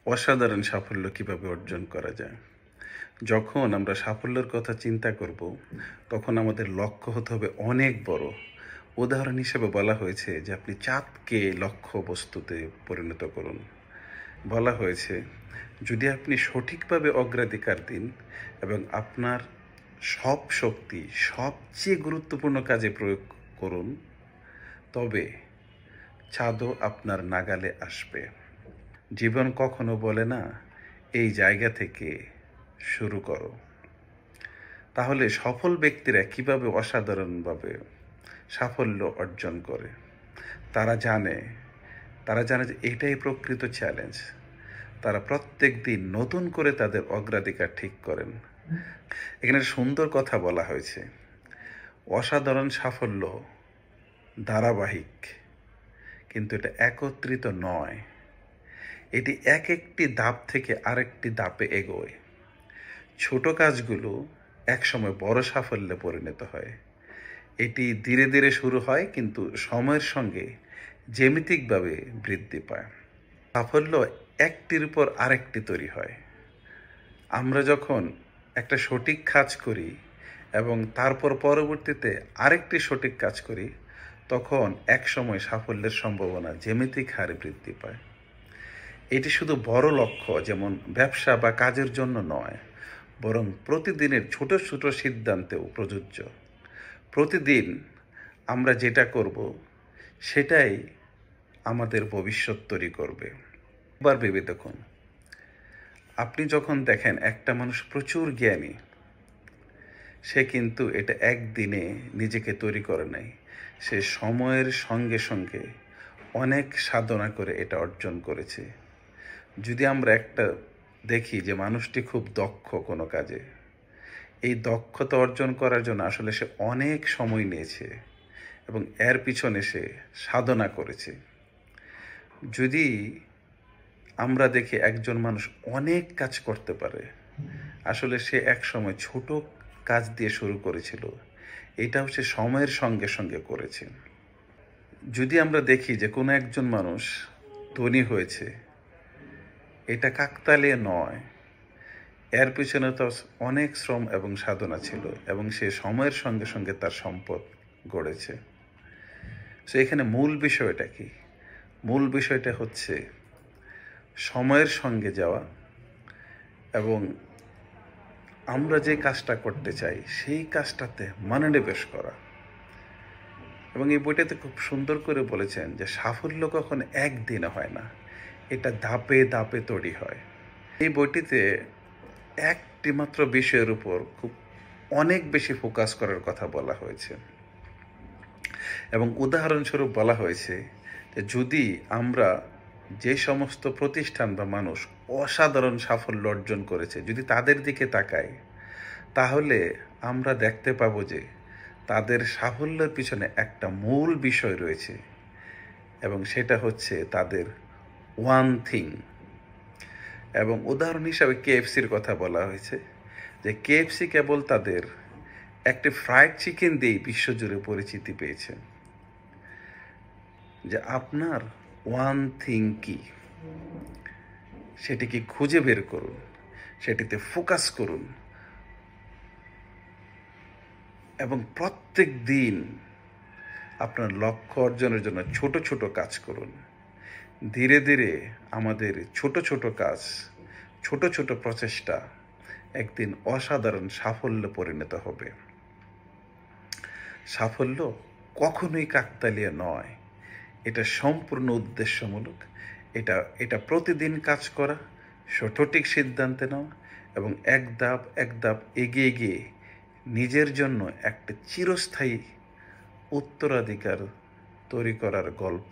অসাধারণ সাফল্য কিভাবে অর্জন করা যায়। যখন আমরা সাফল্যের কথা চিন্তা করব, তখন আমাদের লক্ষ্য হতে হবে অনেক বড়। উদাহরণ হিসেবে বলা হয়েছে যে আপনি চাঁদকে লক্ষ্য বস্তুতে পরিণত করুন। বলা হয়েছে যদি আপনি সঠিকভাবে অগ্রাধিকার দিন এবং আপনার সব শক্তি সবচেয়ে গুরুত্বপূর্ণ কাজে প্রয়োগ করুন, তবে চাঁদও আপনার নাগালে আসবে। জীবন কখনো বলে না এই জায়গা থেকে শুরু করো। তাহলে সফল ব্যক্তিরা কিভাবে অসাধারণভাবে সাফল্য অর্জন করে? তারা জানে যে এটাই প্রকৃত চ্যালেঞ্জ। তারা প্রত্যেক দিন নতুন করে তাদের অগ্রাধিকার ঠিক করেন। এখানে সুন্দর কথা বলা হয়েছে, অসাধারণ সাফল্য ধারাবাহিক, কিন্তু এটা একত্রিত নয়। এটি একটি ধাপ থেকে আরেকটি ধাপে এগোয়। ছোট কাজগুলো একসময় বড় সাফল্যে পরিণত হয়। এটি ধীরে ধীরে শুরু হয়, কিন্তু সময়ের সঙ্গে জ্যামিতিকভাবে বৃদ্ধি পায়। সাফল্য একটির উপর আরেকটি তৈরি হয়। আমরা যখন একটা সঠিক কাজ করি এবং তারপর পরবর্তীতে আরেকটি সঠিক কাজ করি, তখন একসময় সাফল্যের সম্ভাবনা জ্যামিতিক হারে বৃদ্ধি পায়। এটি শুধু বড় লক্ষ্য যেমন ব্যবসা বা কাজের জন্য নয়, বরং প্রতিদিনের ছোট ছোট সিদ্ধান্তেও প্রযোজ্য। প্রতিদিন আমরা যেটা করব সেটাই আমাদের ভবিষ্যৎ তৈরি করবে। একবার ভেবে দেখুন, আপনি যখন দেখেন একটা মানুষ প্রচুর জ্ঞানী, সে কিন্তু এটা একদিনে নিজেকে তৈরি করে নাই। সে সময়ের সঙ্গে সঙ্গে অনেক সাধনা করে এটা অর্জন করেছে। যদি আমরা একটা দেখি যে মানুষটি খুব দক্ষ কোনো কাজে, এই দক্ষতা অর্জন করার জন্য আসলে সে অনেক সময় নিয়েছে এবং এর পিছনে সে সাধনা করেছে। যদি আমরা দেখি একজন মানুষ অনেক কাজ করতে পারে, আসলে সে এক সময় ছোট কাজ দিয়ে শুরু করেছিল, এটাও সে সময়ের সঙ্গে সঙ্গে করেছে। যদি আমরা দেখি যে কোনো একজন মানুষ ধনী হয়েছে, এটা কাকতালীয় নয়, এর পিছনে তো অনেক শ্রম এবং সাধনা ছিল এবং সে সময়ের সঙ্গে সঙ্গে তার সম্পদ গড়েছে। সো এখানে মূল বিষয়টা কি? মূল বিষয়টা হচ্ছে সময়ের সঙ্গে যাওয়া এবং আমরা যে কাজটা করতে চাই সেই কাজটাতে মনোনিবেশ করা। এবং এই বইটাতে খুব সুন্দর করে বলেছেন যে সাফল্য কখনো একদিনে হয় না, এটা ধাপে ধাপে তৈরি হয়। এই বইটিতে একটি মাত্র বিষয়ের উপর খুব অনেক বেশি ফোকাস করার কথা বলা হয়েছে এবং উদাহরণস্বরূপ বলা হয়েছে যে যদি আমরা যে সমস্ত প্রতিষ্ঠান বা মানুষ অসাধারণ সাফল্য অর্জন করেছে যদি তাদের দিকে তাকাই, তাহলে আমরা দেখতে পাবো যে তাদের সাফল্যের পিছনে একটা মূল বিষয় রয়েছে এবং সেটা হচ্ছে তাদের ওয়ান থিং। এবং উদাহরণ হিসাবে কেএফসির কথা বলা হয়েছে যে কেএফসি কেবল তাদের একটি ফ্রাইড চিকেন দিয়েই বিশ্বজুড়ে পরিচিতি পেয়েছে। যে আপনার ওয়ান থিং কি, সেটিকে খুঁজে বের করুন, সেটিতে ফোকাস করুন এবং প্রত্যেক দিন আপনার লক্ষ্য অর্জনের জন্য ছোট ছোট কাজ করুন। ধীরে ধীরে আমাদের ছোট ছোট কাজ, ছোট ছোট প্রচেষ্টা একদিন অসাধারণ সাফল্যে পরিণত হবে। সাফল্য কখনোই কাকতালীয় নয়, এটা সম্পূর্ণ উদ্দেশ্যমূলক। এটা প্রতিদিন কাজ করা, সঠিক সিদ্ধান্ত নেওয়া এবং এক ধাপ এগিয়ে গিয়ে নিজের জন্য একটা চিরস্থায়ী উত্তরাধিকার তৈরি করার গল্প।